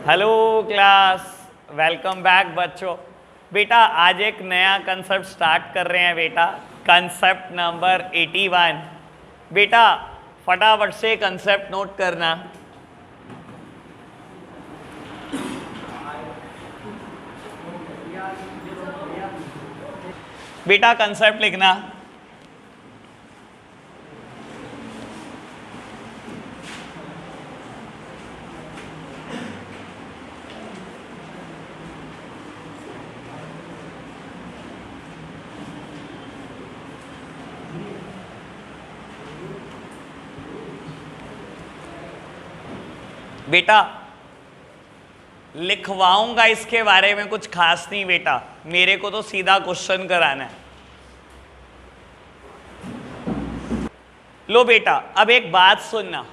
Hello class, welcome back बच्चों। बेटा आज एक नया कंसेप्ट स्टार्ट कर रहे हैं बेटा, कंसेप्ट नंबर 81। बेटा फटाफट से कंसेप्ट नोट करना। बेटा कंसेप्ट लिखना। बेटा लिखवाऊंगा इसके बारे में कुछ खास नहीं बेटा, मेरे को तो सीधा क्वेश्चन कराना है। लो बेटा अब एक बात सुनना,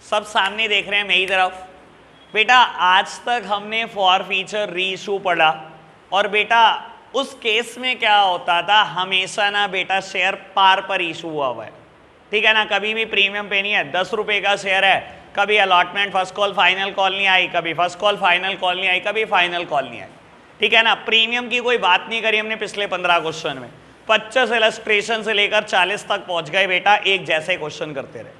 सब सामने देख रहे हैं मेरी तरफ। बेटा आज तक हमने फॉर फीचर री इशू पढ़ा और बेटा उस केस में क्या होता था, हमेशा ना बेटा शेयर पार पर इशू हुआ है, ठीक है ना। कभी भी प्रीमियम पे नहीं है, 10 रुपए का शेयर है, कभी allotment first call final call नहीं आई, कभी फर्स्ट कॉल फाइनल कॉल नहीं आई, कभी फाइनल कॉल नहीं आई, ठीक है ना। प्रीमियम की कोई बात नहीं करी हमने पिछले 15 क्वेश्चन में, 25 इलस्ट्रेशन से लेकर 40 तक पहुंच गए बेटा, एक जैसे क्वेश्चन करते रहे।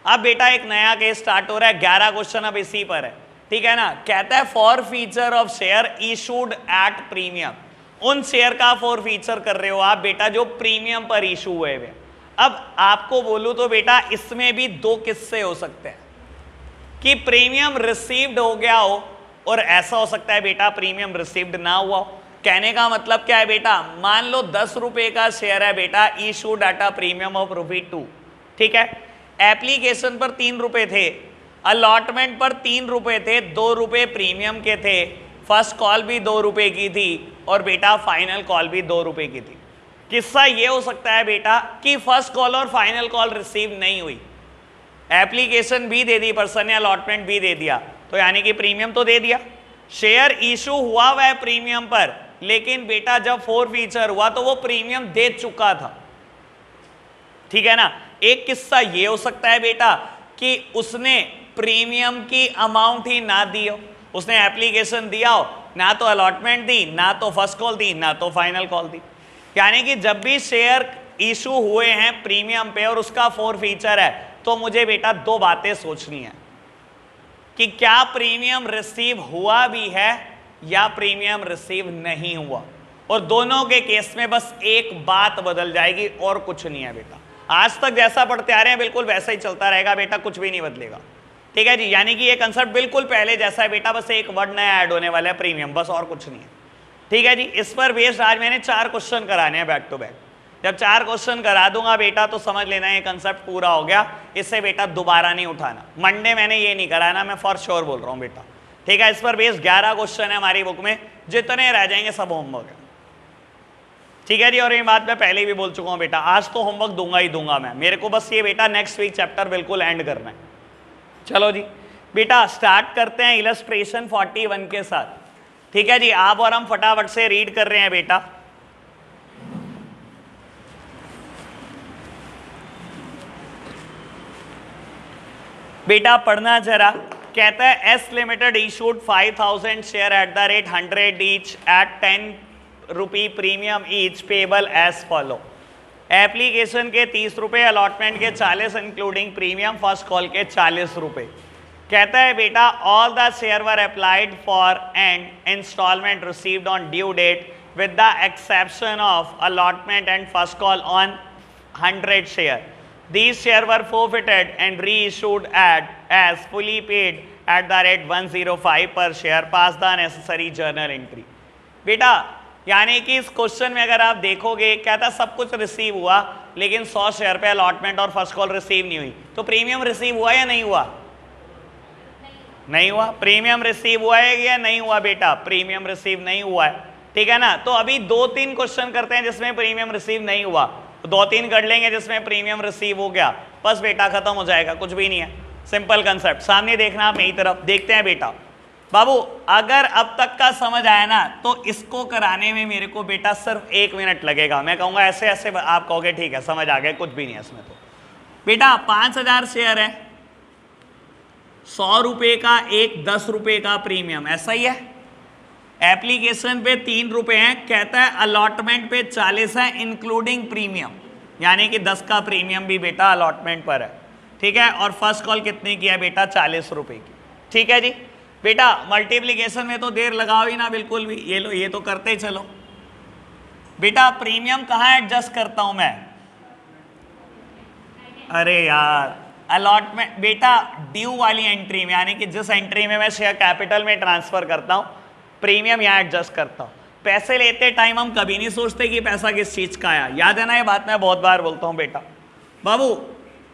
अब बेटा एक नया केस स्टार्ट हो रहा है, 11 क्वेश्चन अब इसी पर है, ठीक है ना। कहता है for feature of share issued at premium, उन शेयर का फॉर फीचर कर रहे हो आप बेटा जो प्रीमियम पर इशू हुए हुए। अब आपको बोलूं तो बेटा इसमें भी दो किस्से हो सकते हैं कि प्रीमियम रिसीव्ड हो गया हो और ऐसा हो सकता है बेटा प्रीमियम रिसीव्ड ना हुआ हो। कहने का मतलब क्या है बेटा, मान लो 10 रुपए का शेयर है बेटा, इशू डाटा प्रीमियम ऑफ ₹2, ठीक है। एप्लीकेशन पर 3 रुपए थे, अलॉटमेंट पर 3 रुपए थे, 2 रुपए प्रीमियम के थे, फर्स्ट कॉल भी 2 रुपए की थी और बेटा फाइनल कॉल भी 2 रुपए की थी। किस्सा ये हो सकता है बेटा कि फर्स्ट कॉल और फाइनल कॉल रिसीव नहीं हुई, एप्लीकेशन भी दे दी पर्सन ने, अलॉटमेंट भी दे दिया, तो यानी कि प्रीमियम तो दे दिया। शेयर इशू हुआ हुआ है प्रीमियम पर, लेकिन बेटा जब फॉर फीचर हुआ तो वो प्रीमियम दे चुका था, ठीक है ना। एक किस्सा ये हो सकता है बेटा कि उसने प्रीमियम की अमाउंट ही ना दी हो, उसने एप्लीकेशन दिया हो, ना तो अलॉटमेंट दी, ना तो फर्स्ट कॉल दी, ना तो फाइनल कॉल दी। यानी कि जब भी शेयर इशू हुए हैं प्रीमियम पे और उसका फॉर फीचर है, तो मुझे बेटा दो बातें सोचनी है कि क्या प्रीमियम रिसीव हुआ भी है या प्रीमियम रिसीव नहीं हुआ, और दोनों के केस में बस एक बात बदल जाएगी और कुछ नहीं है बेटा। आज तक जैसा पढ़ते आ रहे हैं बिल्कुल वैसा ही चलता रहेगा बेटा, कुछ भी नहीं बदलेगा, ठीक है जी। यानी कि ये कंसेप्ट बिल्कुल पहले जैसा है बेटा, बस एक वर्ड नया ऐड होने वाला है प्रीमियम, बस और कुछ नहीं है, ठीक है जी। इस पर बेस्ड आज मैंने 4 क्वेश्चन कराने हैं बैक टू बैक। जब 4 क्वेश्चन करा दूंगा बेटा तो समझ लेना ये कंसेप्ट पूरा हो गया, इससे बेटा दोबारा नहीं उठाना। मंडे मैंने ये नहीं कराना, मैं फॉर श्योर बोल रहा हूँ बेटा, ठीक है। इस पर बेस्ड 11 क्वेश्चन है हमारी बुक में, जितने रह जाएंगे सब होमवर्क है, ठीक है जी। और ये बात मैं पहले भी बोल चुका हूँ बेटा, आज तो होमवर्क दूंगा ही दूंगा मैं, मेरे को बस ये बेटा नेक्स्ट वीक चैप्टर बिल्कुल एंड करना है। चलो जी बेटा स्टार्ट करते हैं इलस्ट्रेशन 41 के साथ, ठीक है जी। आप और हम फटाफट से रीड कर रहे हैं बेटा। बेटा पढ़ना जरा। कहता है S limited issued 5000 share at the rate 100 each at 10 rupee premium each payable as follow. Application के 30 रुपए, अलॉटमेंट के 40 इंक्लूडिंग प्रीमियम, फर्स्ट कॉल के 40 रुपए। कहता है बेटा all the share were applied for and installment received on due date with the exception of allotment and first call on 100 share. These shares were forfeited and reissued as fully paid at the rate 105 per share. Pass the necessary journal entry. बेटा यानी कि इस question में अगर आप देखोगे कहता सब कुछ रिसीव हुआ, लेकिन 100 शेयर पे अलॉटमेंट और फर्स्ट कॉल रिसीव नहीं हुई, तो प्रीमियम रिसीव हुआ या नहीं हुआ? नहीं हुआ। प्रीमियम रिसीव हुआ है या नहीं हुआ बेटा? प्रीमियम रिसीव नहीं हुआ है, ठीक है ना। तो अभी 2-3 क्वेश्चन करते हैं जिसमें प्रीमियम रिसीव नहीं हुआ, तो 2-3 कर लेंगे जिसमें प्रीमियम रिसीव हो गया, बस बेटा खत्म हो जाएगा, कुछ भी नहीं है। सिंपल कंसेप्ट, सामने देखना आप मेरी तरफ, देखते हैं बेटा। बाबू अगर अब तक का समझ आया ना तो इसको कराने में मेरे को बेटा सिर्फ 1 मिनट लगेगा। मैं कहूँगा ऐसे ऐसे, आप कहोगे ठीक है समझ आ गया, कुछ भी नहीं है इसमें। तो बेटा 5000 शेयर है, 100 रुपये का एक 10 रुपये का प्रीमियम, ऐसा ही है। एप्लीकेशन पे 3 रुपये हैं, कहता है अलॉटमेंट पे 40 है इंक्लूडिंग प्रीमियम, यानी कि 10 का प्रीमियम भी बेटा अलॉटमेंट पर है, ठीक है। और फर्स्ट कॉल कितने की है बेटा? 40 रुपये की, ठीक है जी। बेटा मल्टीप्लीकेशन में तो देर लगाओ ही ना बिल्कुल भी, ये लो ये तो करते ही चलो। बेटा प्रीमियम कहाँ एडजस्ट करता हूं मैं? अरे यार अलॉटमेंट बेटा ड्यू वाली एंट्री में, यानी कि जिस एंट्री में मैं शेयर कैपिटल में ट्रांसफर करता हूं, प्रीमियम यहाँ एडजस्ट करता हूं। पैसे लेते टाइम हम कभी नहीं सोचते कि पैसा किस चीज का आया, याद है ना ये बात, मैं बहुत बार बोलता हूं बेटा। बाबू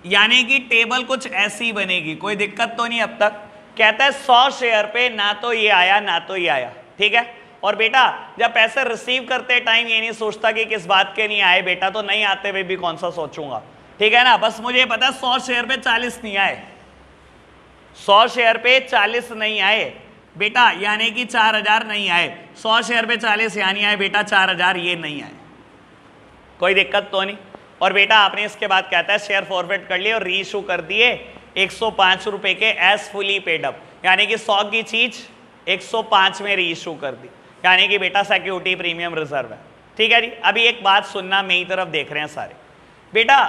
यानी कि टेबल कुछ ऐसी बनेगी, कोई दिक्कत तो नहीं अब तक। कहता है 100 शेयर पे ना तो ये आया ना तो ये आया, ठीक है। और बेटा जब पैसे रिसीव करते टाइम ये नहीं सोचता कि किस बात के नहीं आए बेटा, तो नहीं आते हुए भी कौन सा सोचूंगा, ठीक है ना। बस मुझे पता है 100 शेयर पे 40 नहीं आए, 100 शेयर पे 40 नहीं आए बेटा, यानी कि 4000 नहीं आए। 100 शेयर पे 40 यानी आए बेटा 4000, ये नहीं आए, कोई दिक्कत तो नहीं। और बेटा आपने इसके बाद कहता है शेयर फॉरवर्ड कर लिए और री इशू कर दिए 105 रुपए के एज फुली पेड अप, यानी कि 100 की चीज 105 में री इशू कर दी, यानी कि बेटा सिक्योरिटी प्रीमियम रिजर्व है, ठीक है जी। अभी एक बात सुनना, मेरी तरफ देख रहे हैं सारे बेटा।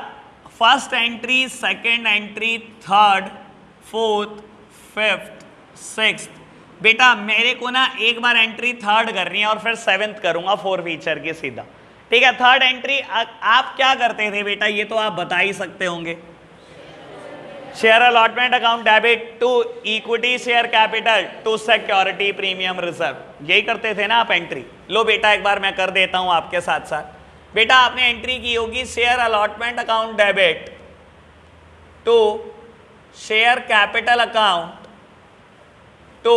First entry, second entry, third, fourth, fifth, sixth, बेटा मेरे को ना एक बार एंट्री थर्ड करनी है और फिर 7th करूंगा 4 फीचर की सीधा, ठीक है। थर्ड एंट्री आप क्या करते थे बेटा, ये तो आप बता ही सकते होंगे। Share allotment account debit to equity share capital to security premium reserve, यही करते थे ना आप एंट्री। लो बेटा एक बार मैं कर देता हूं आपके साथ साथ। बेटा आपने एंट्री की होगी share allotment account debit to share capital account to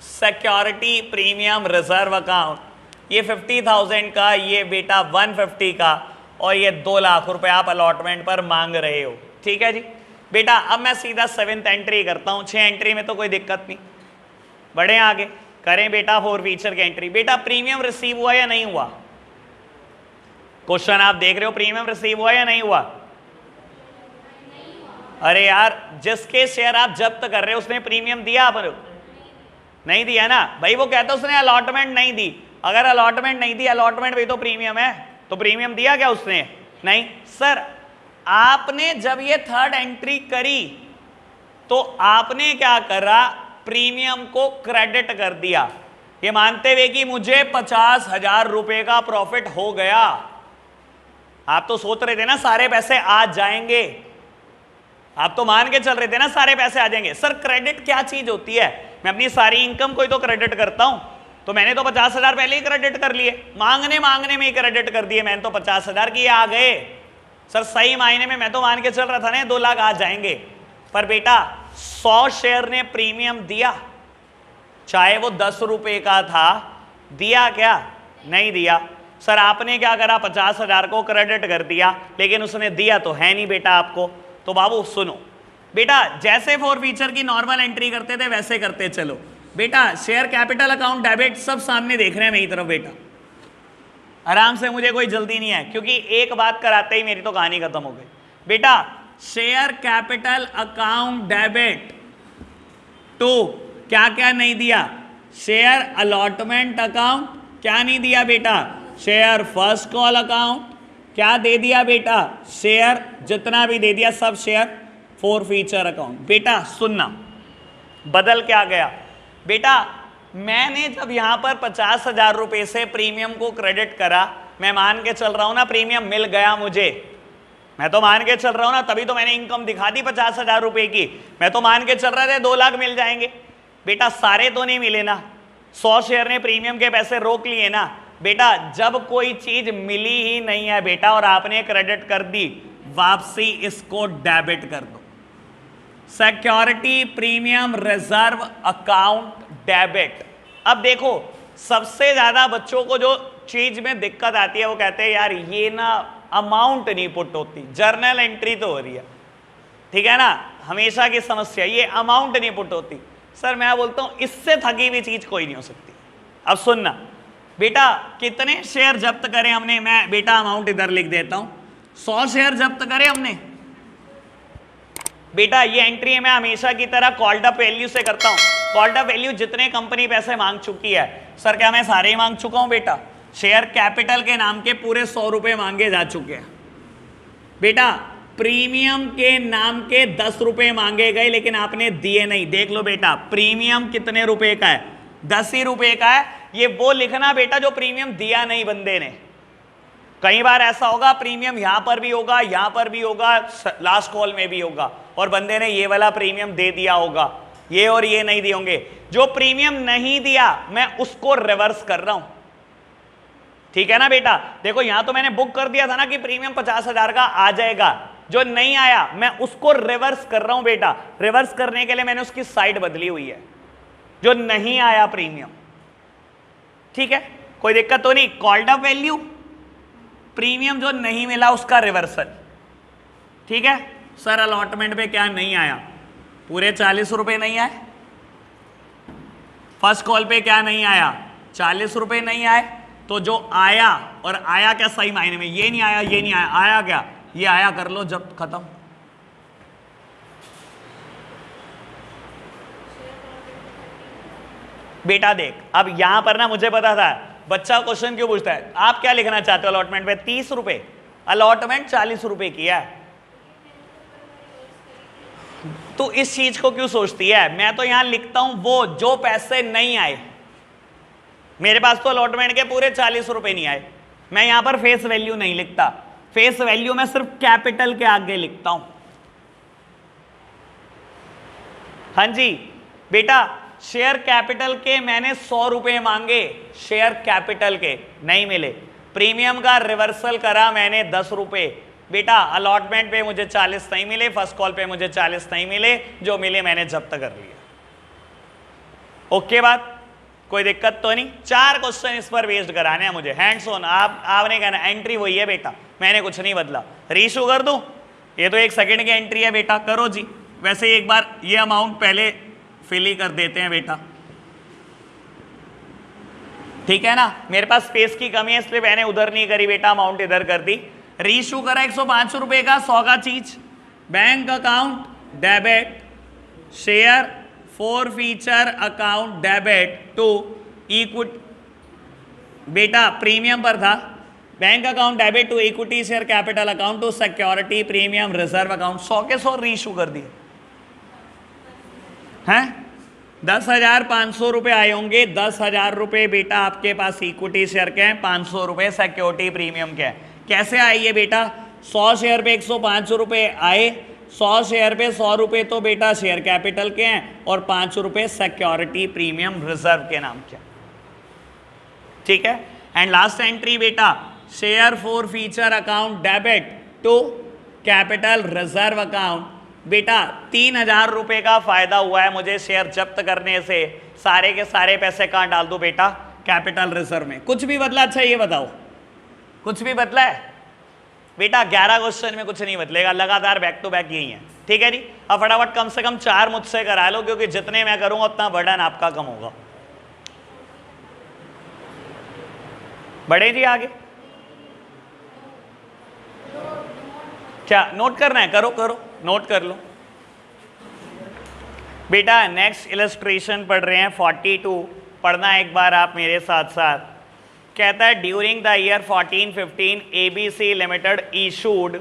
security premium reserve account, ये 50,000 का, ये बेटा 150 का, और ये 2 लाख रुपए आप अलॉटमेंट पर मांग रहे हो, ठीक है जी। बेटा अब मैं सीधा 7th एंट्री करता हूं, 6 एंट्री में तो कोई दिक्कत नहीं, बढ़े आगे करें बेटा 4 फीचर की एंट्री। बेटा प्रीमियम रिसीव हुआ या नहीं हुआ? क्वेश्चन आप देख रहे हो, प्रीमियम रिसीव हुआ या नहीं हुआ? अरे यार जिसके शेयर आप जब्त कर रहे हो उसने प्रीमियम दिया आपने? नहीं दिया ना भाई, वो कहता उसने अलॉटमेंट नहीं दी। अगर अलॉटमेंट नहीं दी, अलॉटमेंट भी तो प्रीमियम है, तो प्रीमियम दिया क्या उसने? नहीं सर। आपने जब ये थर्ड एंट्री करी तो आपने क्या करा, प्रीमियम को क्रेडिट कर दिया, ये मानते हुए कि मुझे 50,000 रुपए का प्रॉफिट हो गया। आप तो सोच रहे थे ना सारे पैसे आ जाएंगे, आप तो मान के चल रहे थे ना सारे पैसे आ जाएंगे। सर क्रेडिट क्या चीज होती है? मैं अपनी सारी इनकम को ही तो क्रेडिट करता हूं, तो मैंने तो 50,000 पहले ही क्रेडिट कर लिए, मांगने में ही क्रेडिट कर दिए, मैंने तो 50,000 की आ गए। सर सही मायने में मैं तो मान के चल रहा था ना 2 लाख आ जाएंगे, पर बेटा 100 शेयर ने प्रीमियम दिया, चाहे वो 10 रुपए का था, दिया क्या? नहीं दिया। सर आपने क्या करा, 50,000 को क्रेडिट कर दिया, लेकिन उसने दिया तो है नहीं बेटा आपको। तो बाबू सुनो बेटा, जैसे 4 फीचर की नॉर्मल एंट्री करते थे वैसे करते चलो बेटा। शेयर कैपिटल अकाउंट डेबिट सब सामने देख रहे हैं मेरी तरफ बेटा, आराम से, मुझे कोई जल्दी नहीं है, क्योंकि एक बात कराते ही मेरी तो कहानी खत्म हो गई बेटा। Share capital account debit to क्या क्या नहीं दिया, शेयर अलॉटमेंट अकाउंट क्या नहीं दिया बेटा, शेयर फर्स्ट कॉल अकाउंट क्या दे दिया बेटा, शेयर जितना भी दे दिया सब शेयर 4 फीचर अकाउंट। बेटा सुनना, बदल क्या गया बेटा, मैंने जब यहां पर 50,000 रुपए से प्रीमियम को क्रेडिट करा, मैं मान के चल रहा हूं ना प्रीमियम मिल गया मुझे, मैं तो मान के चल रहा हूं ना, तभी तो मैंने इनकम दिखा दी 50,000 रुपए की, मैं तो मान के चल रहा था 2 लाख मिल जाएंगे। बेटा सारे तो नहीं मिले ना, 100 शेयर ने प्रीमियम के पैसे रोक लिए ना बेटा। जब कोई चीज मिली ही नहीं है बेटा और आपने क्रेडिट कर दी, वापसी इसको डेबिट कर दो, security premium reserve account debit. अब देखो सबसे ज्यादा बच्चों को जो चीज में दिक्कत आती है वो कहते हैं यार ये ना अमाउंट नहीं पुट होती, जर्नल एंट्री तो हो रही है, ठीक है ना, हमेशा की समस्या ये अमाउंट नहीं पुट होती। सर मैं बोलता हूं इससे थकी हुई चीज कोई नहीं हो सकती। अब सुनना बेटा, कितने शेयर जब्त करें हमने, मैं बेटा अमाउंट इधर लिख देता हूं, 100 शेयर जब्त करें हमने, बेटा ये एंट्री मैं हमेशा की तरह कॉल्ड अप वैल्यू से करता हूं। कॉल्ड अप वैल्यू जितने कंपनी पैसे मांग चुकी है, सर क्या मैं सारे ही मांग चुका हूं बेटा? शेयर कैपिटल के नाम के पूरे 100 रुपए मांगे जा चुके हैं बेटा। प्रीमियम के नाम के 10 रुपए मांगे गए लेकिन आपने दिए नहीं। देख लो बेटा, प्रीमियम कितने रुपए का है? 10 ही रुपए का है। ये वो लिखना बेटा जो प्रीमियम दिया नहीं बंदे ने। कई बार ऐसा होगा प्रीमियम यहां पर भी होगा, यहां पर भी होगा, लास्ट कॉल में भी होगा, और बंदे ने ये वाला प्रीमियम दे दिया होगा, ये और ये नहीं दिए होंगे। जो प्रीमियम नहीं दिया मैं उसको रिवर्स कर रहा हूं, ठीक है ना बेटा। देखो यहां तो मैंने बुक कर दिया था ना कि प्रीमियम 50,000 का आ जाएगा, जो नहीं आया मैं उसको रिवर्स कर रहा हूं बेटा। रिवर्स करने के लिए मैंने उसकी साइड बदली हुई है, जो नहीं आया प्रीमियम, ठीक है, कोई दिक्कत तो नहीं। कॉल्ड अप वैल्यू, प्रीमियम जो नहीं मिला उसका रिवर्सल, ठीक है। सर अलॉटमेंट पे क्या नहीं आया? पूरे 40 रुपए नहीं आए। फर्स्ट कॉल पे क्या नहीं आया? 40 रुपए नहीं आए। तो जो आया, और आया क्या सही मायने में, ये नहीं आया, ये नहीं आया, आया क्या? ये आया, कर लो जब खत्म। बेटा देख, अब यहां पर ना मुझे पता था बच्चा क्वेश्चन क्यों पूछता है। आप क्या लिखना चाहते हो अलॉटमेंट पे? 30 रुपए, अलॉटमेंट 40 रुपए की है। तो इस चीज को क्यों सोचती है? मैं तो यहां लिखता हूं वो जो पैसे नहीं आए। मेरे पास तो अलॉटमेंट के पूरे 40 रुपए नहीं आए। मैं यहां पर फेस वैल्यू नहीं लिखता, फेस वैल्यू मैं सिर्फ कैपिटल के आगे लिखता हूं। हां जी बेटा, शेयर कैपिटल के मैंने 100 रुपए मांगे, शेयर कैपिटल के नहीं मिले। प्रीमियम का रिवर्सल करा मैंने 10 रुपए बेटा। अलॉटमेंट पे मुझे 40 नहीं मिले, फर्स्ट कॉल पे मुझे 40 नहीं मिले, जो मिले मैंने जब्त कर लिया। ओके बात, कोई दिक्कत तो नहीं। 4 क्वेश्चन इस पर बेस्ड कराने हैं मुझे, हैंड्स ऑन। आपने कहना एंट्री वही है बेटा, मैंने कुछ नहीं बदला। रीशू कर दूं? ये तो 1 सेकंड की एंट्री है बेटा, करो जी। वैसे एक बार ये अमाउंट पहले फिल ही कर देते हैं बेटा, ठीक है ना। मेरे पास स्पेस की कमी है इसलिए मैंने उधर नहीं करी बेटा, अमाउंट इधर कर दी। रीशू करा 105 रुपए का, 100 का चीज। Bank account debit, share forfeiture account debit to equity बेटा, प्रीमियम पर था। Bank account debit to equity share capital account to security premium reserve account. 100 के 100 रीशू कर दिए हैं। 10,500 रुपए आए होंगे। 10,000 रुपए बेटा आपके पास इक्विटी शेयर के हैं, 500 रुपए सिक्योरिटी प्रीमियम के हैं। कैसे आए ये बेटा? 100 शेयर पे 105 रुपए आए, 100 शेयर पे 100 रुपए तो बेटा शेयर कैपिटल के हैं, और 5 रुपए सिक्योरिटी प्रीमियम रिजर्व के नाम के, ठीक है। एंड लास्ट एंट्री बेटा, share forfeiture account debit to capital reserve account. बेटा 3,000 रुपए का फायदा हुआ है मुझे शेयर जब्त करने से। सारे के सारे पैसे कहां डाल दूं बेटा? कैपिटल रिजर्व में। कुछ भी बदला? अच्छा ये बताओ, कुछ भी बदला है बेटा? 11 क्वेश्चन में कुछ नहीं बदलेगा, लगातार बैक टू बैक यही है, ठीक है जी। अब फटाफट कम से कम 4 मुझसे करा लो, क्योंकि जितने मैं करूंगा उतना बर्डन आपका कम होगा। बढ़े जी आगे। क्या नोट करना है? करो करो, नोट कर लो बेटा। नेक्स्ट इलस्ट्रेशन पढ़ रहे हैं 42, पढ़ना एक बार आप मेरे साथ साथ। कहता है during the year 14-15 ABC limited issued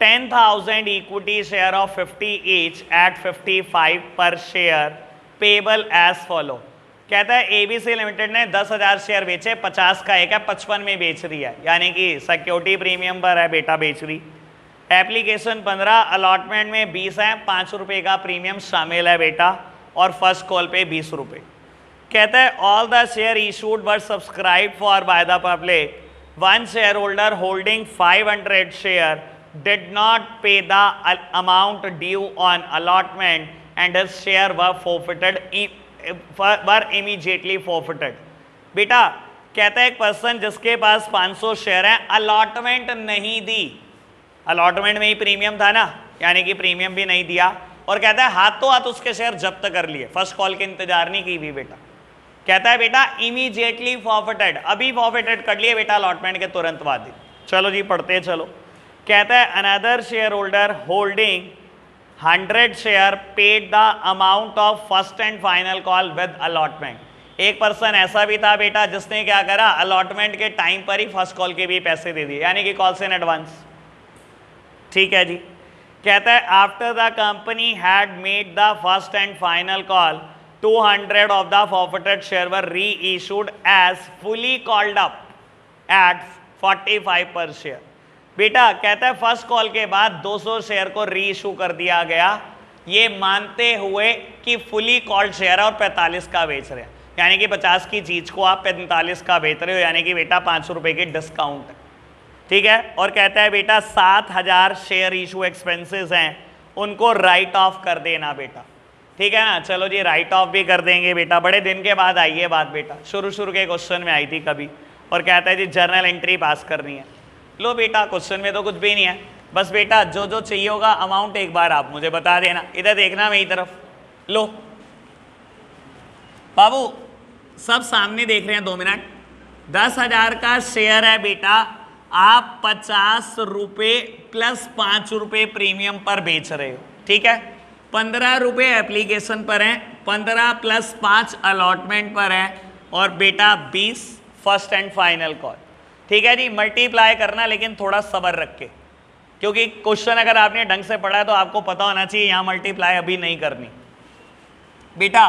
10,000 equity share of 50 each eight 55 पर शेयर पेबल एज फॉलो। कहता है ABC लिमिटेड ने 10,000 शेयर बेचे, 50 का एक है, 55 में बेच रही है, यानी कि सिक्योरिटी प्रीमियम पर है बेटा बेच रही। एप्लीकेशन 15, अलॉटमेंट में 20 है, 5 रुपए का प्रीमियम शामिल है बेटा, और फर्स्ट कॉल पे 20 रुपए। कहता है all the share issued were subscribe for by the public. One share holder holding 500 share did not pay the amount due on allotment and his share were forfeited were immediately forfeited. बेटा कहता है एक person जिसके पास 500 share है, allotment नहीं दी, allotment में ही premium था ना, यानी कि प्रीमियम भी नहीं दिया, और कहता है हाथों हाथ उसके शेयर जब्त कर लिए, फर्स्ट कॉल के इंतजार नहीं की भी बेटा। कहता है बेटा इमीडिएटली फॉरफिटेड, अभी फॉरफिटेड कर लिए बेटा अलॉटमेंट के तुरंत बाद ही। चलो जी पढ़ते चलो। कहता है another share holder holding 100 share paid the amount of first and final call with allotment. एक पर्सन ऐसा भी था बेटा जिसने क्या करा, अलॉटमेंट के टाइम पर ही फर्स्ट कॉल के भी पैसे दे दिए, यानी कि कॉल्स इन एडवांस। ठीक है जी। कहता है after the company had made the first and final call 200 of the forfeited share were reissued as fully called up at 45 per share. बेटा कहता है फर्स्ट कॉल के बाद 200 शेयर को री इशू कर दिया गया, ये मानते हुए कि फुली कॉल्ड शेयर है और 45 का बेच रहे हैं, यानी कि 50 की चीज को आप 45 का बेच रहे हो, यानी कि बेटा 500 रुपए की डिस्काउंट है। ठीक है। और कहता है बेटा 7000 शेयर इशू एक्सपेंसेस हैं, उनको राइट ऑफ कर देना बेटा। ठीक है ना, चलो जी राइट ऑफ भी कर देंगे बेटा। बड़े दिन के बाद आई है बात बेटा, शुरू के क्वेश्चन में आई थी कभी। और कहता है जी जर्नल एंट्री पास करनी है। लो बेटा क्वेश्चन में तो कुछ भी नहीं है, बस बेटा जो जो चाहिए होगा अमाउंट एक बार आप मुझे बता देना। इधर देखना मेरी तरफ। लो बाबू सब सामने देख रहे हैं, 2 मिनट। 10,000 का शेयर है बेटा, आप 50 रुपये प्लस 5 रुपये प्रीमियम पर बेच रहे हो। ठीक है। 15 रुपये एप्लीकेशन पर है, 15 प्लस 5 अलॉटमेंट पर है, और बेटा 20 फर्स्ट एंड फाइनल कॉल। ठीक है जी। मल्टीप्लाई करना लेकिन थोड़ा सब्र रख के, क्योंकि क्वेश्चन अगर आपने ढंग से पढ़ा है तो आपको पता होना चाहिए यहाँ मल्टीप्लाई अभी नहीं करनी। बेटा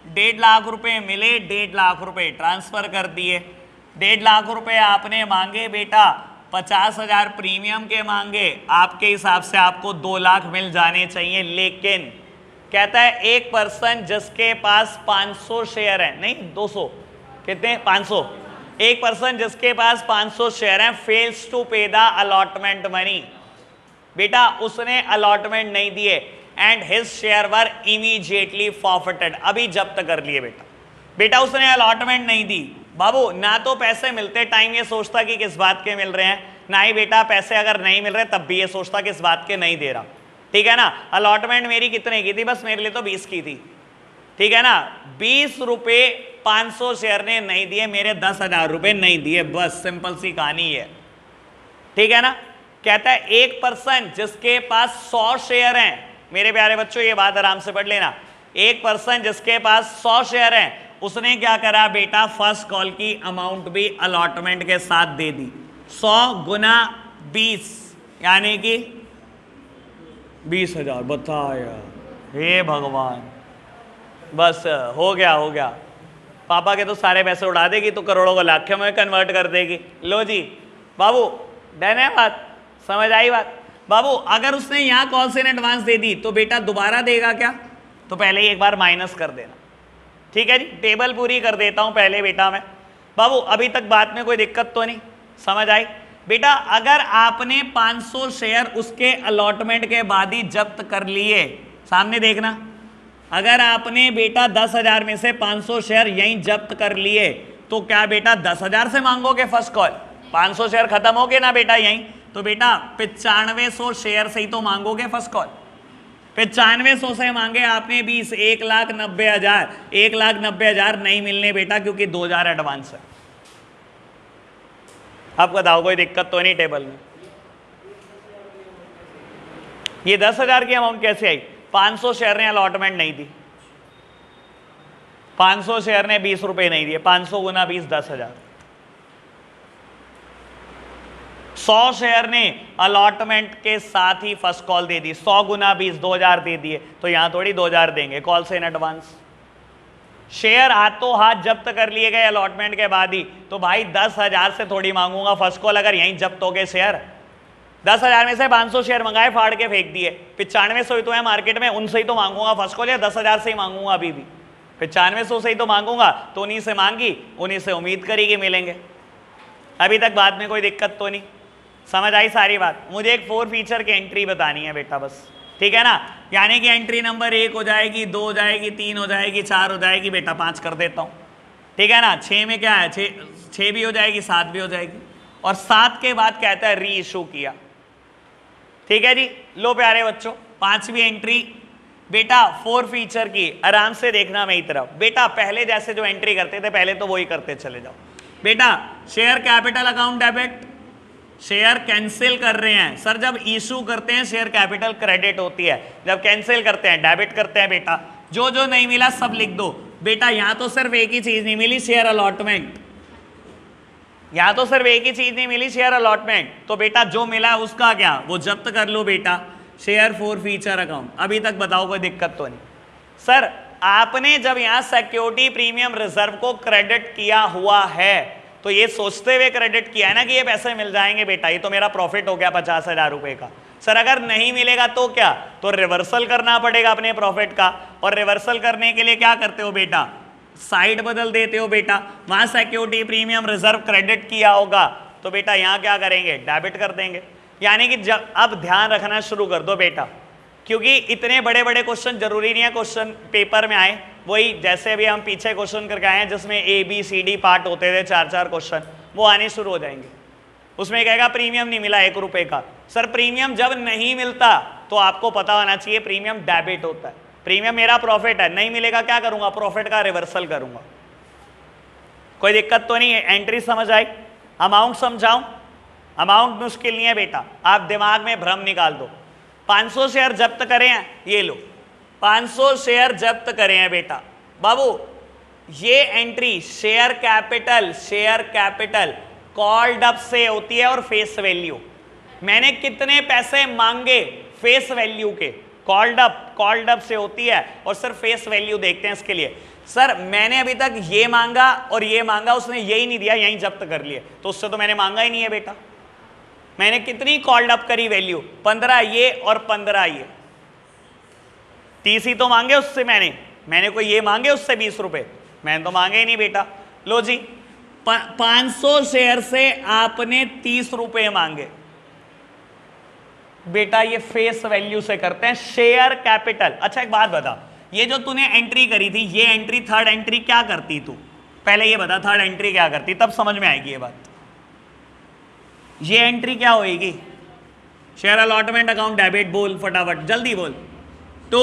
1.5 लाख रुपए मिले, 1.5 लाख रुपए ट्रांसफर कर दिए। 1.5 लाख रुपए आपने मांगे बेटा, 50,000 प्रीमियम के मांगे, आपके हिसाब से आपको 2 लाख मिल जाने चाहिए। लेकिन कहता है एक पर्सन जिसके पास 500 शेयर है, नहीं 200, कितने 500, एक पर्सन जिसके पास 500 शेयर हैं फेल्स टू पे द अलॉटमेंट मनी। बेटा उसने अलॉटमेंट नहीं दिए and his share were immediately forfeited, अभी जब्त कर लिए बेटा। बेटा उसने अलॉटमेंट नहीं दी। बाबू ना तो पैसे मिलते टाइम ये सोचता कि किस बात के मिल रहे हैं, ना ही बेटा पैसे अगर नहीं मिल रहे तब भी ये सोचता किस बात के नहीं दे रहा। ठीक है ना। अलॉटमेंट मेरी कितने की थी, बस मेरे लिए तो 20 की थी। ठीक है ना। 20 रुपये 500 शेयर ने नहीं दिए, मेरे 10,000 रुपये नहीं दिए, बस सिंपल सी कहानी है। ठीक है ना। कहता है एक पर्सन जिसके पास 100 शेयर हैं, मेरे प्यारे बच्चों ये बात आराम से पढ़ लेना, एक पर्सन जिसके पास 100 शेयर हैं उसने क्या करा बेटा, फर्स्ट कॉल की अमाउंट भी अलॉटमेंट के साथ दे दी। 100 गुना 20 यानी कि 20,000। बताया हे भगवान, बस हो गया। पापा के तो सारे पैसे उड़ा देगी तो करोड़ों को लाखों में कन्वर्ट कर देगी। लो जी बाबू डन है बात, समझ आई बात। बाबू अगर उसने यहाँ कॉल से एडवांस दे दी तो बेटा दोबारा देगा क्या, तो पहले ही एक बार माइनस कर देना। ठीक है जी। टेबल पूरी कर देता हूँ पहले बेटा मैं। बाबू अभी तक बात में कोई दिक्कत तो नहीं, समझ आई बेटा। अगर आपने 500 शेयर उसके अलॉटमेंट के बाद ही जब्त कर लिए, सामने देखना, अगर आपने बेटा 10,000 में से 500 शेयर यहीं जब्त कर लिए तो क्या बेटा 10,000 से मांगोगे फर्स्ट कॉल? 500 शेयर खत्म हो गए ना बेटा यहीं, तो बेटा 9500 शेयर से ही तो मांगोगे फर्स्ट कॉल। 9500 से मांगे आपने 20, 1,90,000। 1,90,000 नहीं मिलने बेटा क्योंकि 2,000 एडवांस है। आप बताओ कोई दिक्कत तो नहीं टेबल में? ये 10,000 की अमाउंट कैसे आई? 500 शेयर ने अलॉटमेंट नहीं दी, 500 शेयर ने 20 रुपए नहीं दिए, 500 गुना 20 10,000। 100 शेयर ने अलॉटमेंट के साथ ही फर्स्ट कॉल दे दी, 100 गुना 20 2,000 दे दिए, तो यहां थोड़ी 2,000 देंगे कॉल से इन एडवांस। शेयर हाथों हाथ जब्त कर लिए गए अलॉटमेंट के बाद ही, तो भाई 10,000 से थोड़ी मांगूंगा फर्स्ट कॉल अगर यहीं जब्त हो गए शेयर। 10,000 में से 500 शेयर मंगाए, फाड़ के फेंक दिए, 9500 ही तो है मार्केट में, उनसे ही तो मांगूंगा फर्स्ट कॉल, या 10,000 से ही मांगूंगा? अभी भी 9500 से ही तो मांगूंगा, तो उन्हीं से मांगी, उन्हीं से उम्मीद करी कि मिलेंगे। अभी तक बात में कोई दिक्कत तो नहीं, समझ आई सारी बात? मुझे एक 4 फीचर की एंट्री बतानी है बेटा बस, ठीक है ना। यानी कि एंट्री नंबर 1 हो जाएगी, 2 हो जाएगी, 3 हो जाएगी, 4 हो जाएगी बेटा, 5 कर देता हूँ, ठीक है ना। 6 में क्या है, 6 भी हो जाएगी, 7 भी हो जाएगी, और 7 के बाद कहता है री इशू किया, ठीक है जी। लो प्यारे बच्चों 5वीं एंट्री बेटा 4 फीचर की, आराम से देखना मेरी तरफ बेटा। पहले जैसे जो एंट्री करते थे पहले तो वही करते चले जाओ बेटा। Share capital account debit, share cancel कर रहे हैं सर, जब इशू करते हैं शेयर कैपिटल क्रेडिट होती है, जब कैंसिल करते हैं डेबिट करते हैं बेटा। जो जो नहीं मिला सब लिख दो बेटा। यहां तो सिर्फ एक ही चीज नहीं मिली, शेयर अलॉटमेंट। यहां तो सिर्फ एक ही चीज नहीं मिली, शेयर अलॉटमेंट। तो बेटा जो मिला उसका क्या, वो जब्त कर लो बेटा। Share forfeiture account. अभी तक बताओ कोई दिक्कत तो नहीं सर? आपने जब यहां सिक्योरिटी प्रीमियम रिजर्व को क्रेडिट किया हुआ है तो ये सोचते हुए क्रेडिट किया है ना कि ये पैसे मिल जाएंगे बेटा, ये तो मेरा प्रॉफिट हो गया 50,000 रुपए का। सर अगर नहीं मिलेगा तो क्या, तो रिवर्सल करना पड़ेगा अपने प्रॉफिट का। और रिवर्सल करने के लिए क्या करते हो बेटा, साइड बदल देते हो बेटा। वहां सिक्योरिटी प्रीमियम रिजर्व क्रेडिट किया होगा तो बेटा यहां क्या करेंगे, डेबिट कर देंगे। यानी कि जब अब ध्यान रखना शुरू कर दो बेटा, क्योंकि इतने बड़े बड़े क्वेश्चन जरूरी नहीं है क्वेश्चन पेपर में आए। वही जैसे अभी हम पीछे क्वेश्चन करके आए हैं जिसमें ABCD पार्ट होते थे, 4-4 क्वेश्चन, वो आने शुरू हो जाएंगे। उसमें कहेगा प्रीमियम नहीं मिला 1 रुपए का। सर प्रीमियम जब नहीं मिलता तो आपको पता होना चाहिए प्रीमियम डेबिट होता है। प्रीमियम मेरा प्रॉफिट है, नहीं मिलेगा क्या करूंगा, प्रॉफिट का रिवर्सल करूंगा। कोई दिक्कत तो नहीं है? एंट्री समझ आई? अमाउंट समझाऊं? अमाउंट मुश्किल नहीं है बेटा, आप दिमाग में भ्रम निकाल दो। 500 शेयर जब्त करे हैं, ये लो 500 शेयर जब्त करे हैं बेटा। बाबू ये entry share capital called up से होती है और फेस वैल्यू। मैंने कितने पैसे मांगे फेस वैल्यू के, कॉल्ड अप से होती है और सिर्फ फेस वैल्यू देखते हैं इसके लिए। सर मैंने अभी तक ये मांगा और ये मांगा, उसने यही नहीं दिया, यही जब्त कर लिए, तो उससे तो मैंने मांगा ही नहीं है बेटा। मैंने कितनी कॉल्ड अप करी वैल्यू, 15 ये और 15 ये, 30 ही तो मांगे उससे। मैंने कोई ये मांगे उससे 20 रुपए, मैंने तो मांगे ही नहीं बेटा। लो जी 500 शेयर से आपने 30 रुपए मांगे बेटा, ये फेस वैल्यू से करते हैं शेयर कैपिटल। अच्छा एक बात बता, ये जो तूने एंट्री करी थी, ये एंट्री थर्ड एंट्री क्या करती तू, पहले ये बता थर्ड एंट्री क्या करती, तब समझ में आएगी ये बात। ये एंट्री क्या होएगी, शेयर अलॉटमेंट अकाउंट डेबिट, बोल फटाफट जल्दी बोल। To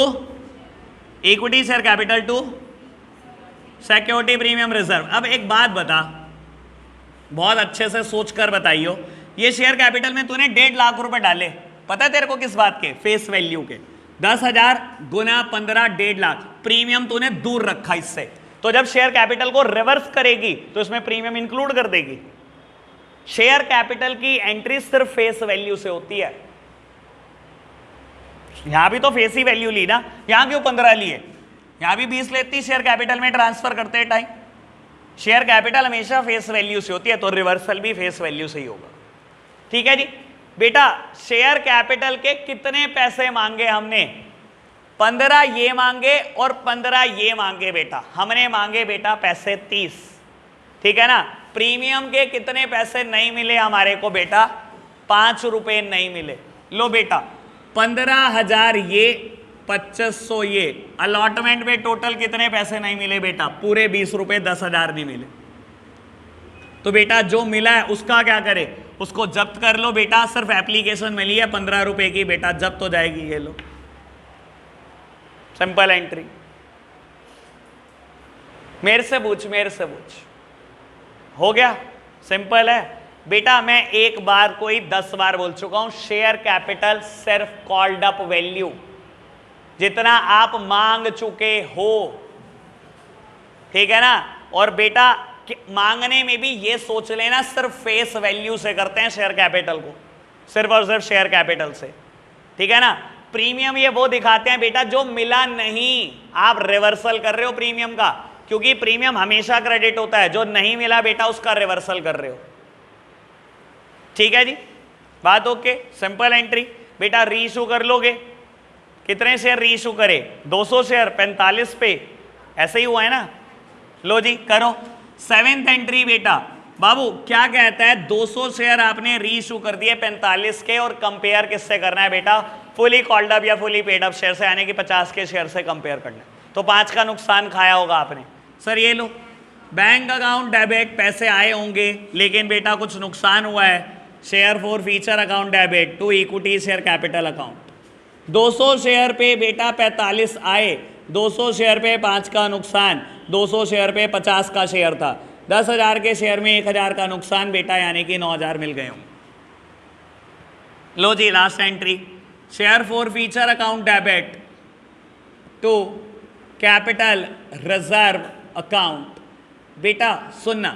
equity share capital, to security premium reserve. अब एक बात बता, बहुत अच्छे से सोच कर बताइयो, ये शेयर कैपिटल में तूने 1.5 लाख रुपए डाले, पता है तेरे को किस बात के, फेस वैल्यू के। 10,000 गुना 15 1.5 लाख, प्रीमियम तूने दूर रखा इससे। तो जब शेयर कैपिटल को रिवर्स करेगी तो इसमें प्रीमियम इंक्लूड कर देगी। शेयर कैपिटल की एंट्री सिर्फ फेस वैल्यू से होती है। यहां भी तो फेस ही वैल्यू ली ना, यहां क्यों 15 लिए, यहां भी 20 लेती शेयर कैपिटल में ट्रांसफर करते टाइम। शेयर कैपिटल हमेशा फेस वैल्यू से होती है, तो रिवर्सल भी फेस वैल्यू से ही होगा। ठीक है जी बेटा, शेयर कैपिटल के कितने पैसे मांगे हमने, 15 ये मांगे और 15 ये मांगे बेटा। हमने मांगे बेटा पैसे 30, ठीक है ना। प्रीमियम के कितने पैसे नहीं मिले हमारे को बेटा, 5 रुपए नहीं मिले। लो बेटा 15,000 ये, 2500 ये। अलॉटमेंट में टोटल कितने पैसे नहीं मिले बेटा, पूरे 20 रुपए, 10,000 नहीं मिले। तो बेटा जो मिला है उसका क्या करे, उसको जब्त कर लो बेटा। सिर्फ एप्लीकेशन मिली है 15 रुपए की बेटा, जब्त हो जाएगी, ये लो सिंपल एंट्री। मेरे से पूछ, हो गया, सिंपल है बेटा। मैं एक बार कोई 10 बार बोल चुका हूं, शेयर कैपिटल सिर्फ कॉल्ड अप वैल्यू, जितना आप मांग चुके हो, ठीक है ना। और बेटा मांगने में भी ये सोच लेना सिर्फ फेस वैल्यू से करते हैं शेयर कैपिटल को, सिर्फ और सिर्फ शेयर कैपिटल से, ठीक है ना। प्रीमियम ये वो दिखाते हैं बेटा जो मिला नहीं, आप रिवर्सल कर रहे हो प्रीमियम का, क्योंकि प्रीमियम हमेशा क्रेडिट होता है, जो नहीं मिला बेटा उसका रिवर्सल कर रहे हो। ठीक है जी, बात ओके, सिंपल एंट्री बेटा। रीइशू कर लोगे, कितने शेयर रीइशू करे, 200 शेयर 45 पे, ऐसे ही हुआ है ना। लो जी करो 7th एंट्री बेटा। बाबू क्या कहता है, 200 शेयर आपने रीइशू कर दिए 45 के, और कंपेयर किससे करना है बेटा, फुली कॉल्ड अप या फुली पेड अप शेयर से, यानी कि 50 के शेयर से कंपेयर करना है। तो 5 का नुकसान खाया होगा आपने। सर ये लो बैंक अकाउंट डेबिट, पैसे आए होंगे लेकिन बेटा कुछ नुकसान हुआ है, share forfeiture account debit to equity share capital account. 200 share पे बेटा 45 आए, 200 शेयर पे 5 का नुकसान, 200 शेयर पे 50 का शेयर था, 10,000 के शेयर में 1,000 का नुकसान बेटा, यानी कि 9,000 मिल गए होंगे। लो जी last entry, share forfeiture account debit to capital reserve account. बेटा सुनना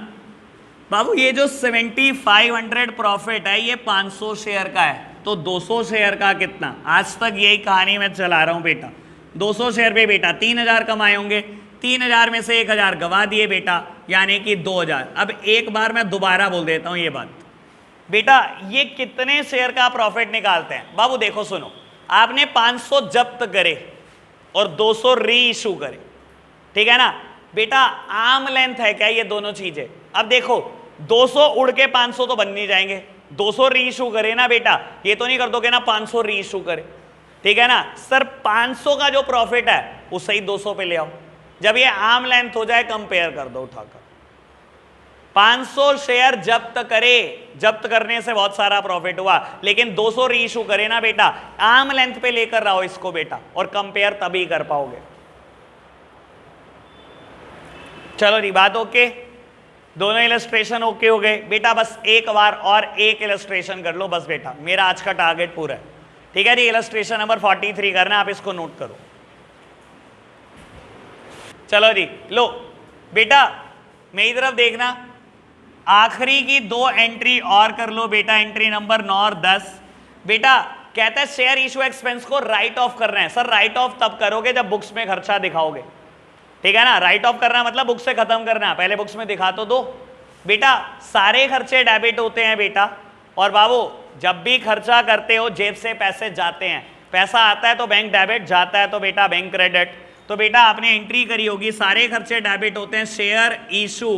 बाबू, ये जो 7500 प्रॉफिट है ये 500 शेयर का है, तो 200 शेयर का कितना? आज तक यही कहानी मैं चला रहा हूं बेटा। 200 शेयर पे बेटा 3000 कमाए होंगे, 3000 में से 1000 गवा दिए बेटा, यानी कि 2000। अब एक बार मैं दोबारा बोल देता हूं ये बात बेटा, ये कितने शेयर का प्रॉफिट निकालते हैं? बाबू देखो सुनो, आपने 500 जब्त करे और 200 री इशू करे, ठीक है ना बेटा? आर्म लेंथ है क्या ये दोनों चीजें? अब देखो 200 उड़ के 500 तो बन नहीं जाएंगे, 200 री इशू करे ना बेटा, ये तो नहीं कर दोगे ना 500 री इशू करे, ठीक है ना सर? 500 का जो प्रॉफिट है उसे ही 200 पे ले आओ, जब ये आर्म लेंथ हो जाए कंपेयर कर दो उठाकर। 500 शेयर जब्त करे, जब्त करने से बहुत सारा प्रॉफिट हुआ, लेकिन 200 री इशू करे ना बेटा, आर्म लेंथ पे लेकर रहो इसको बेटा, और कंपेयर तभी कर पाओगे। चलो जी बात ओके, दोनों इलस्ट्रेशन ओके हो गए बेटा। बस एक बार और एक इलस्ट्रेशन कर लो बस बेटा, मेरा आज का टारगेट पूरा है, ठीक है जी? इलस्ट्रेशन नंबर 43 करना, आप इसको नोट करो। चलो जी लो बेटा, मेरी तरफ देखना, आखिरी की 2 एंट्री और कर लो बेटा, एंट्री नंबर 9 और 10। बेटा कहता है शेयर इशू एक्सपेंस को राइट ऑफ करना है। सर राइट ऑफ तब करोगे जब बुक्स में खर्चा दिखाओगे, ठीक है ना? राइट ऑफ करना मतलब बुक्स से खत्म करना, पहले बुक्स में दिखा तो दो बेटा। सारे खर्चे डेबिट होते हैं बेटा, और बाबू जब भी खर्चा करते हो जेब से पैसे जाते हैं, पैसा आता है तो बैंक डेबिट, जाता है तो बेटा बैंक क्रेडिट। तो बेटा आपने एंट्री करी होगी, सारे खर्चे डेबिट होते हैं, share issue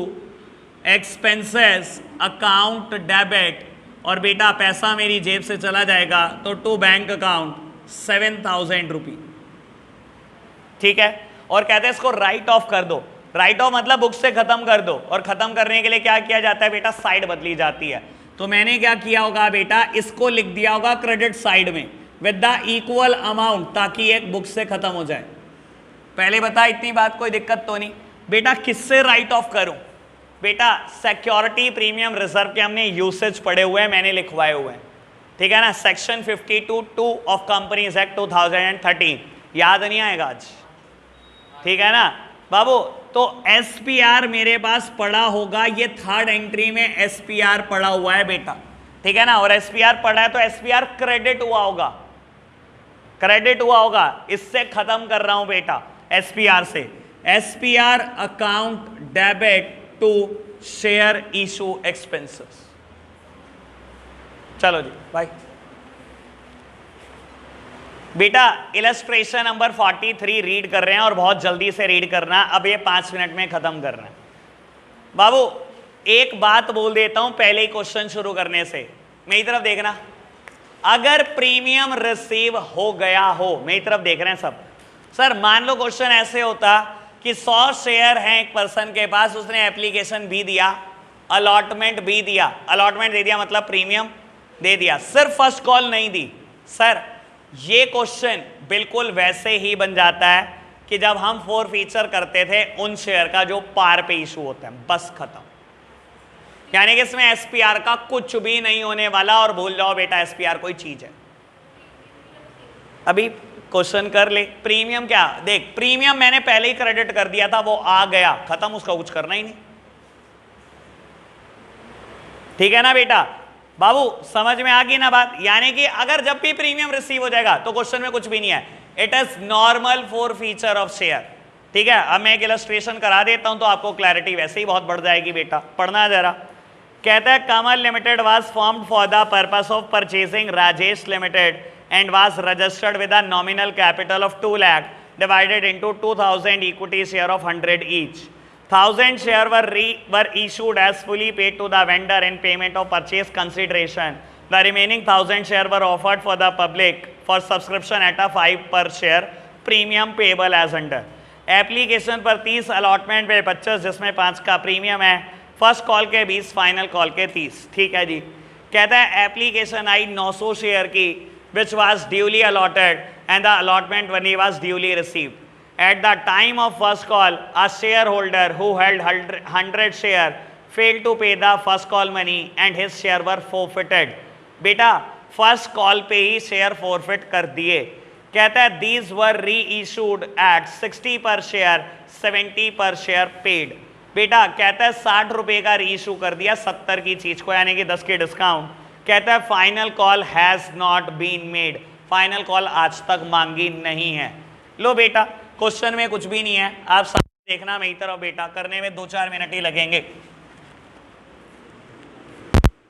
expenses account debit, और बेटा पैसा मेरी जेब से चला जाएगा तो टू बैंक अकाउंट 7000 रुपी, ठीक है? और कहते हैं इसको राइट ऑफ कर दो। राइट ऑफ मतलब बुक से खत्म कर दो, और खत्म करने के लिए क्या किया जाता है बेटा? साइड बदली जाती है। तो मैंने क्या किया होगा बेटा, इसको लिख दिया होगा क्रेडिट साइड में विद द इक्वल अमाउंट, ताकि एक बुक से खत्म हो जाए। पहले बता, इतनी बात कोई दिक्कत तो नहीं बेटा? किससे राइट ऑफ करूं बेटा? सिक्योरिटी प्रीमियम रिजर्व के हमने यूसेज पढ़े हुए हैं, मैंने लिखवाए हुए हैं, ठीक है ना? सेक्शन 52(2) ऑफ कंपनीज एक्ट 2013, याद नहीं आएगा आज, ठीक है ना बाबू? तो एसपीआर मेरे पास पड़ा होगा, ये थर्ड एंट्री में एसपीआर पड़ा हुआ है बेटा, ठीक है ना? और एसपीआर पड़ा है तो एसपीआर क्रेडिट हुआ होगा, क्रेडिट हुआ होगा, इससे खत्म कर रहा हूं बेटा एसपीआर से। SPR account debit to share issue expenses. चलो जी बाय बेटा। इलस्ट्रेशन नंबर 43 रीड कर रहे हैं, और बहुत जल्दी से रीड करना, अब ये 5 मिनट में खत्म करना है। बाबू एक बात बोल देता हूं पहले ही क्वेश्चन शुरू करने से, मेरी तरफ देखना। अगर प्रीमियम रिसीव हो गया हो, मेरी तरफ देख रहे हैं सब। सर मान लो क्वेश्चन ऐसे होता कि 100 शेयर हैं एक पर्सन के पास, उसने एप्लीकेशन भी दिया, अलॉटमेंट भी दिया, अलॉटमेंट दे दिया मतलब प्रीमियम दे दिया, सिर्फ फर्स्ट कॉल नहीं दी। सर ये क्वेश्चन बिल्कुल वैसे ही बन जाता है कि जब हम फोर फीचर करते थे उन शेयर का जो पार पे इशू होता है, बस खत्म। यानी कि इसमें एसपीआर का कुछ भी नहीं होने वाला, और भूल जाओ बेटा एसपीआर कोई चीज है। अभी क्वेश्चन कर ले, प्रीमियम क्या? देख प्रीमियम मैंने पहले ही क्रेडिट कर दिया था, वो आ गया, खत्म, उसका कुछ करना ही नहीं, ठीक है ना बेटा? बाबू समझ में आ गई ना बात? यानी कि अगर जब भी प्रीमियम रिसीव हो जाएगा तो क्वेश्चन में कुछ भी नहीं है, it is normal four feature of share, ठीक है? अब मैं एक इलस्ट्रेशन करा देता हूं तो आपको क्लैरिटी वैसे ही बहुत बढ़ जाएगी बेटा, पढ़ना जरा। कहता है Kamal limited was formed for the purpose of purchasing Rajesh limited and was registered with a nominal capital of 2 lakh divided into 2000 equity share of 100 each. 1000 share were issued as fully paid to the vendor in payment of purchase consideration. The remaining 1000 share were offered for the public for subscription at a 5 per share premium payable as under. Application पर 30, allotment पे 25, जिसमें 5 का premium है, first call के 20, final call के 30, ठीक है जी? कहता है एप्लीकेशन आई 900 शेयर की which was duly allotted and the allotment money was duly received. At the time of first call, a shareholder who held 100 share failed to pay the first call money and his share were forfeited. बेटा first call पे ही share forfeit कर दिए। कहता है these were री issued at 60 पर share, 70 पर share paid. बेटा कहता है 60 रुपए का री इशू कर दिया 70 की चीज को, यानी कि 10 के डिस्काउंट। कहता है final call has not been made, final call आज तक मांगी नहीं है। लो बेटा क्वेश्चन में कुछ भी नहीं है, आप सब देखना मेरी तरफ बेटा, करने में 2-4 मिनट ही लगेंगे।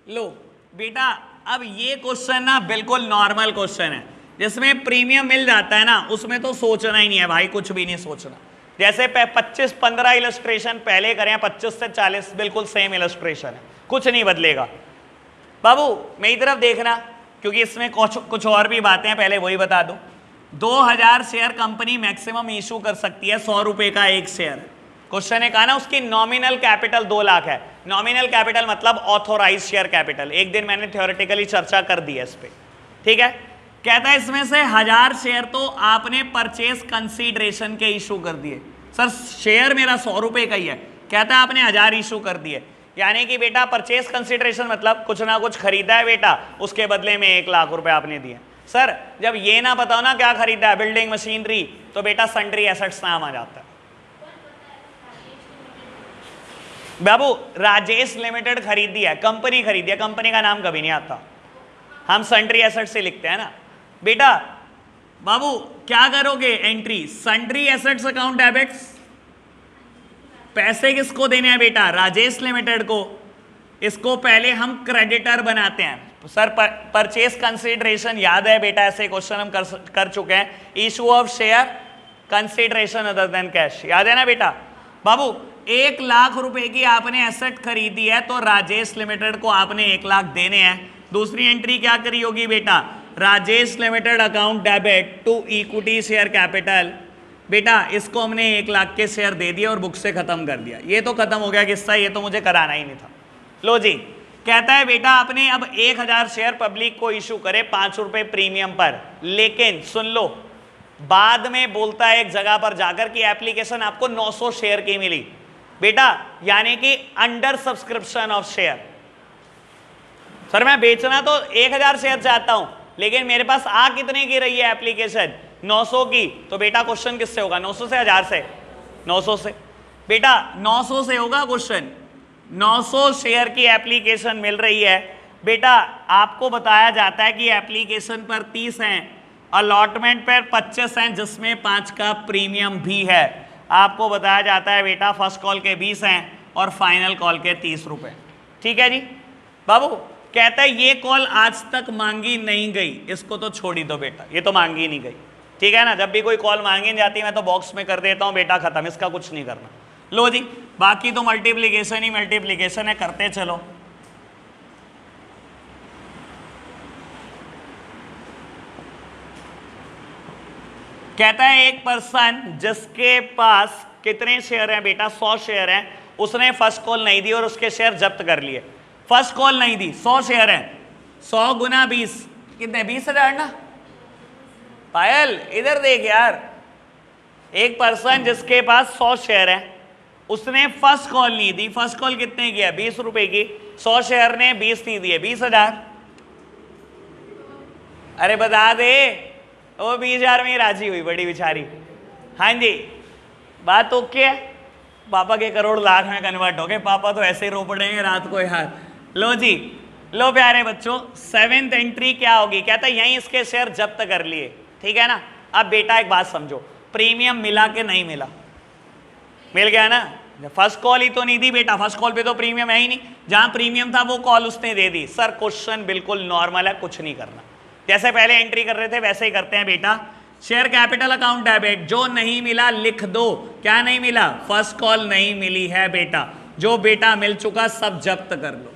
लो बेटा अब ये क्वेश्चन ना बिल्कुल नॉर्मल क्वेश्चन है, जिसमें प्रीमियम मिल जाता है ना उसमें तो सोचना ही नहीं है भाई, कुछ भी नहीं सोचना। जैसे 25-15 इलस्ट्रेशन पहले करें, 25 से 40 बिल्कुल सेम इलस्ट्रेशन है, कुछ नहीं बदलेगा। बाबू मेरी तरफ देखना, क्योंकि इसमें कुछ और भी बातें हैं, पहले वही बता दूं। 2000 शेयर कंपनी मैक्सिमम इशू कर सकती है, 100 रुपए का एक शेयर। क्वेश्चन ने कहा ना उसकी नॉमिनल कैपिटल 2 लाख है। नॉमिनल कैपिटल मतलब ऑथोराइज शेयर कैपिटल, एक दिन मैंने थ्योरेटिकली चर्चा कर दी है इस पे, ठीक है। कहता है इसमें से 1000 शेयर तो आपने परचेज कंसीडरेशन के इशू कर दिए। सर शेयर मेरा 100 रुपए का ही है, कहता है आपने 1000 इशू कर दिए, यानी कि बेटा परचेज कंसीडरेशन मतलब कुछ ना कुछ खरीदा है बेटा, उसके बदले में 1 लाख रुपए आपने दिए। सर जब ये ना बताओ ना क्या खरीदा है, बिल्डिंग मशीनरी, तो बेटा सन्ड्री एसेट्स नाम आ जाता है। बाबू राजेश लिमिटेड खरीदी है, कंपनी खरीदी है, कंपनी का नाम कभी नहीं आता, हम सन्ड्री एसेट्स से लिखते हैं ना बेटा। बाबू क्या करोगे entry, sundry assets account debits, पैसे किसको देने हैं बेटा, राजेश लिमिटेड को। इसको पहले हम क्रेडिटर बनाते हैं। सर परचेज कंसीडरेशन याद है बेटा, ऐसे क्वेश्चन हम कर चुके हैं। Issue of share consideration other than cash, याद है ना बेटा। बाबू 1 लाख रुपए की आपने एसेट खरीदी है, तो राजेश लिमिटेड को आपने 1 लाख देने हैं। दूसरी एंट्री क्या करी होगी बेटा, Rajesh limited account debit to equity share capital. बेटा इसको हमने 1 लाख के शेयर दे दिए और बुक से खत्म कर दिया। ये तो खत्म हो गया किस्सा, ये तो मुझे कराना ही नहीं था। लो जी कहता है बेटा आपने अब 1000 शेयर पब्लिक को इशू करे 5 रुपए प्रीमियम पर, लेकिन सुन लो बाद में बोलता है एक जगह पर जाकर कि एप्लीकेशन आपको 900 शेयर की मिली बेटा, यानी कि under subscription of share. Sir मैं बेचना तो 1000 शेयर चाहता हूं, लेकिन मेरे पास आ कितने की रही है एप्लीकेशन, 900 की। तो बेटा क्वेश्चन किससे होगा, 900 से 1000 से, 900 से बेटा 900 से होगा क्वेश्चन। 900 शेयर की एप्लीकेशन मिल रही है बेटा, आपको बताया जाता है कि एप्लीकेशन पर 30 हैं, अलॉटमेंट पर 25 हैं, जिसमें 5 का प्रीमियम भी है। आपको बताया जाता है बेटा फर्स्ट कॉल के 20 हैं और फाइनल कॉल के 30 रुपए, ठीक है जी। बाबू कहता है ये कॉल आज तक मांगी नहीं गई, इसको तो छोड़ ही दो बेटा, ये तो मांगी नहीं गई, ठीक है ना। जब भी कोई कॉल मांगी नहीं जाती मैं तो बॉक्स में कर देता हूं बेटा, खत्म, इसका कुछ नहीं करना। लो जी बाकी तो मल्टीप्लिकेशन ही मल्टीप्लिकेशन है, करते चलो। कहता है एक पर्सन जिसके पास कितने शेयर हैं बेटा, 100 शेयर हैं, उसने फर्स्ट कॉल नहीं दी और उसके शेयर जब्त कर लिए। फर्स्ट कॉल नहीं दी, 100 शेयर हैं, 100 गुना 20 कितने, 20,000 ना। पायल इधर देख यार, एक पर्सन जिसके पास 100 शेयर हैं, उसने फर्स्ट कॉल नहीं दी। फर्स्ट कॉल कितने की है, 20 रुपए की। 100 शेयर ने 20 नहीं दिए, 20,000। अरे बता दे, वो 20,000 में ही राजी हुई बड़ी बेचारी। हाँ जी बात ओके है, पापा के करोड़ लाख में कन्वर्ट हो गए, पापा तो ऐसे ही रो पड़ेंगे रात को यार। लो जी लो प्यारे बच्चों 7th एंट्री क्या होगी, कहता है यहीं इसके शेयर जब्त कर लिए, ठीक है ना। अब बेटा एक बात समझो, प्रीमियम मिला कि नहीं मिला, मिल गया ना। फर्स्ट कॉल ही तो नहीं दी बेटा, फर्स्ट कॉल पे तो प्रीमियम है ही नहीं, जहां प्रीमियम था वो कॉल उसने दे दी। सर क्वेश्चन बिल्कुल नॉर्मल है, कुछ नहीं करना, जैसे पहले एंट्री कर रहे थे वैसे ही करते हैं बेटा। शेयर कैपिटल अकाउंट डेबिट, जो नहीं मिला लिख दो, क्या नहीं मिला, फर्स्ट कॉल नहीं मिली है बेटा, जो बेटा मिल चुका सब जब्त कर लो।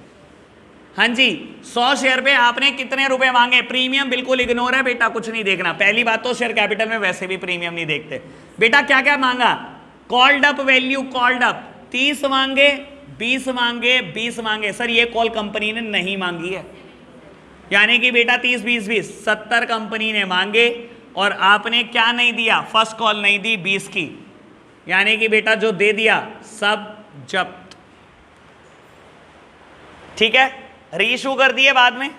हाँ जी 100 शेयर पे आपने कितने रुपए मांगे, प्रीमियम बिल्कुल इग्नोर है बेटा, कुछ नहीं देखना। पहली बात तो शेयर कैपिटल में वैसे भी प्रीमियम नहीं देखते बेटा। क्या क्या मांगा, called up value, called up 30 मांगे, 20 मांगे, 20 मांगे। सर ये कॉल कंपनी ने नहीं मांगी है, यानी कि बेटा 30 20 20 70 कंपनी ने मांगे और आपने क्या नहीं दिया, फर्स्ट कॉल नहीं दी 20 की, यानी कि बेटा जो दे दिया सब जब्त, ठीक है। रीइशू कर दिए बाद में,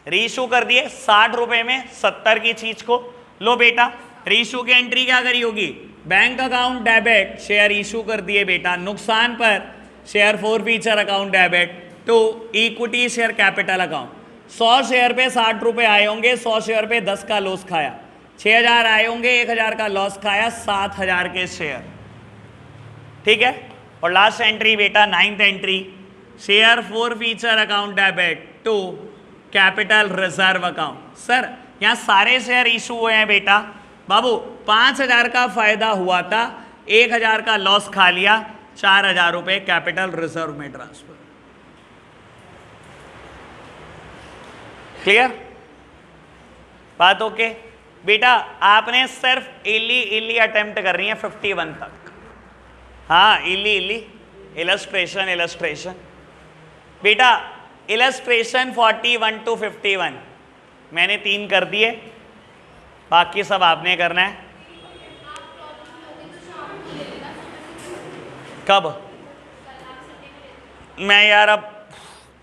रीइशू कर दिए 60 रुपए में 70 की चीज को। लो बेटा रीइशू की एंट्री क्या करी होगी, bank account debit, share issue कर दिए बेटा, नुकसान पर share forfeiture account debit to equity share capital account. 100 share पे 60 रुपए आए होंगे, 100 शेयर पे 10 का लॉस खाया, 6000 आए होंगे, 1000 का लॉस खाया, 7000 के शेयर, ठीक है। और लास्ट एंट्री बेटा 9th entry, share forfeiture account debit to capital reserve account. Sir यहाँ सारे शेयर इशू हुए हैं बेटा, बाबू 5000 का फायदा हुआ था, 1000 का लॉस खा लिया, 4000 रुपए कैपिटल रिजर्व में ट्रांसफर। क्लियर बात? ओके बेटा आपने सिर्फ इली अटेम्प्ट कर रही है 51 तक। हाँ इली इलस्ट्रेशन बेटा इलस्ट्रेशन 41 to 51 मैंने 3 कर दिए, बाकी सब आपने करना है। कब? मैं यार अब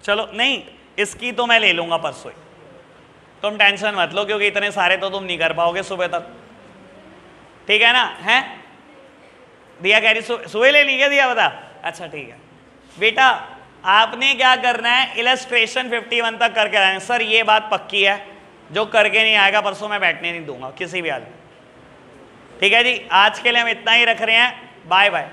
चलो नहीं, इसकी तो मैं ले लूंगा परसों ही, तुम टेंशन मत लो, क्योंकि इतने सारे तो तुम नहीं कर पाओगे सुबह तक, ठीक है ना? हैं दिया कह रही सुबह ले ली क्या? दिया बता, अच्छा ठीक है बेटा। आपने क्या करना है, इलस्ट्रेशन 51 तक करके आए। सर ये बात पक्की है, जो करके नहीं आएगा परसों मैं बैठने नहीं दूंगा किसी भी हाल में, ठीक है जी। आज के लिए हम इतना ही रख रहे हैं, बाय बाय।